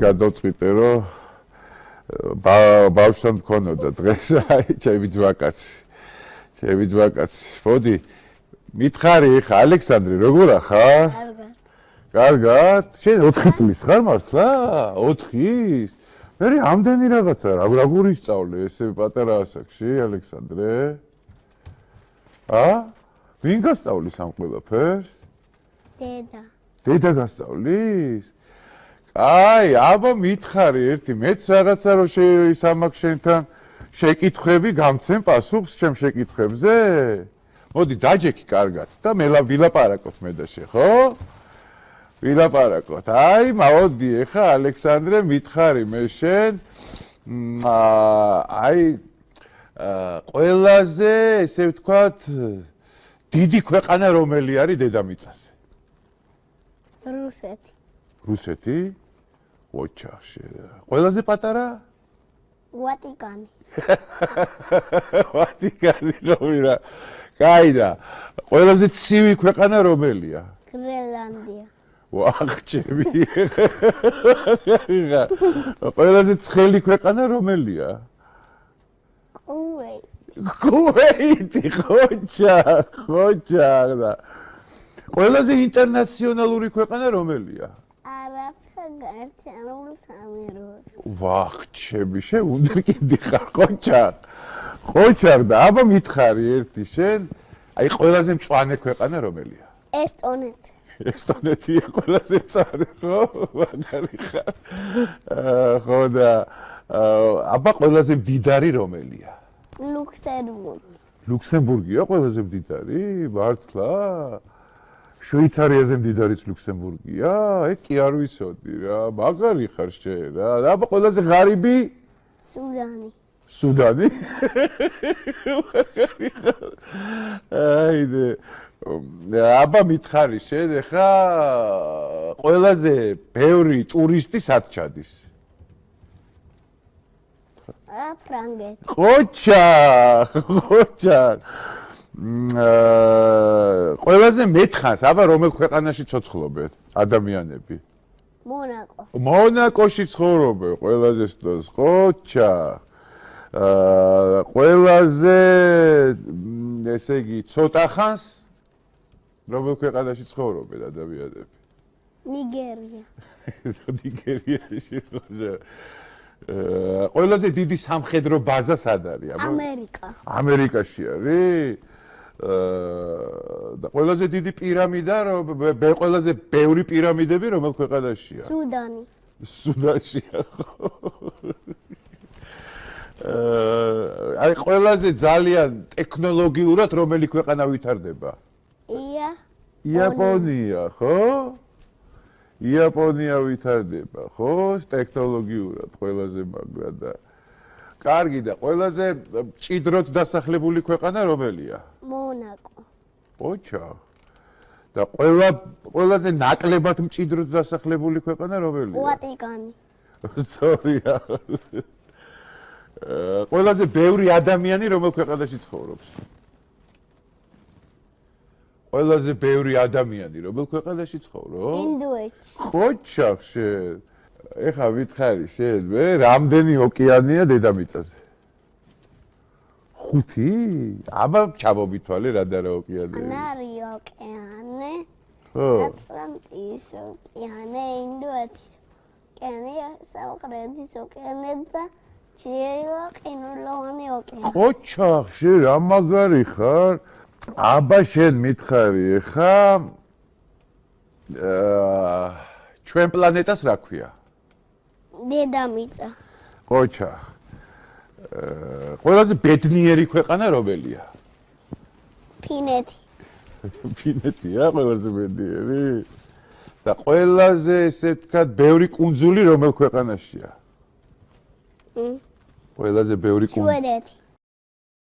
გადავწყვიტე რომ ბავშვთან მქონოდა დღეს აი ჩემი ძვაკაცი მოდი მითხარი ხა ალექსანდრე როგორ ახარ? კარგად შენ 4 წლის ხარ მართლა? 4-ის? მე ამდენი რაღაცა როგორ ისწავლე ესე პატარა ასაკში ალექსანდრე? ვინ გასწავლის ამ ყველაფერს? დედა გასწავლის? აი, აბა მითხარი ერთი, მეც რაღაცა რომ ისამაკ შენთან შეკითხვები გამცემ პასუხს ჩემ შეკითხვებზე? მოდი დაჯექი კარგად და მე ვილაპარაკოთ მე და შე, ხო? ვილაპარაკოთ. აი, მოდი, ეხა ალექსანდრე მითხარი მე შენ აი ყველაზე ესე ვთქვათ დიდი ქვეყანა რომელი არის დედამიწაზე? რუსეთი. რუსეთი? ოჩახში. ყველაზე პატარა? ვატიკანი. ვატიკანი რომირა. კაიდა. ყველაზე ცივი ქვეყანა რომელია? გრენლანდია. ვახჩები. ყველაზე ცხელი ქვეყანა რომელია? კუვეიტი, ხოჭა. ყველაზე ინტერნაციონალური ქვეყანა რომელია? არაბთა გაერთიანებული საამიროები. ვახჩები, შენ უნდერკინდი ხარ, ხოჭარ და აბა მითხარი ერთი შენ, აი ყველაზე მწვანე ქვეყანა რომელია? ესტონეთი. ესტონეთია ყველაზე მწვანე, ხო? მაგარი ხარ. ხო და აბა ყველაზე მდიდარი რომელია? ლუქსემბურგი. ლუქსემბურგია ყველაზე მდიდარი? მართლა? შვეიცარიაზე მდიდარიც ლუქსემბურგია? კი არ ვიცოდი რა, მაგარი ხარ შენ რა. აბა ყველაზე ღარიბი? სუდანი. სუდანი? აიდე. აბა მითხარი შენ ხა ყველაზე ბევრი ტურისტი სად ჩადის? ფრანგეთი. ხოჭა. ყველაზე მეთხანს, აბა რომელ ქვეყანაში ცოცხლობენ ადამიანები? მონაკო. მონაკოში ცხოვრობენ ყველაზე სტოს, ხოჭა. ყველაზე ესე იგი ცოტა ხანს რომელ ქვეყანაში ცხოვრობენ ადამიანები? ნიგერია. ნიგერიაში ხოჭა. ყველაზე დიდი სამხედრო ბაზა სად არის? ამერიკა. ამერიკაში არის? და ყველაზე დიდი პირამიდა, ყველაზე ბევრი პირამიდები რომელ ქვეყანაშია? სუდანი. სუდანშია. აი ყველაზე ძალიან ტექნოლოგიურად რომელი ქვეყანა ვითარდება? იაპონია, ხო? იაპონია ვითარდება, ხო? ტექნოლოგიურად ყველაზე მაგრა და კარგი და ყველაზე მჭიდროდ დასახლებული ქვეყანა რომელია? მონაკო. ოჩა. და ყველაზე ნაკლებად მჭიდროდ დასახლებული ქვეყანა რომელია? ვატიკანი. სწორია. ყველაზე ბევრი ადამიანი რომელ ქვეყანაში ცხოვრობს? ყველაზე ბევრი ადამიანი რომელ ქვეყანაში ცხოვრობს? ინდოეთში. ხოჭა შენ. ეხა ვითხარი შენ, მე რამდენი ოკეანეა დედამიწაზე? 5? აბა ჩამომითვალე რა და რა ოკეანეა? ანარი ოკეანე. ხო. ატლანტის ოკეანე, ინდოეთის ოკეანე, სამხრეთის ოკეანე და ჩრდილო-ყინულოვანი ოკეანე. ხოჭა შენ რა მაგარი ხარ? აბა შენ მითხარი ხა ჩვენ პლანეტას რა ქვია? დედამიწა. ხოჭა. ყველაზე ბედნიერი ქვეყანა რომელია? ფინეთი. ფინეთია ყველაზე ბედნიერი? და ყველაზე ესე ვთქვათ ბევრი კუნძული რომელ ქვეყანაშია? ყველაზე ბევრი კუნძული. შვედეთი.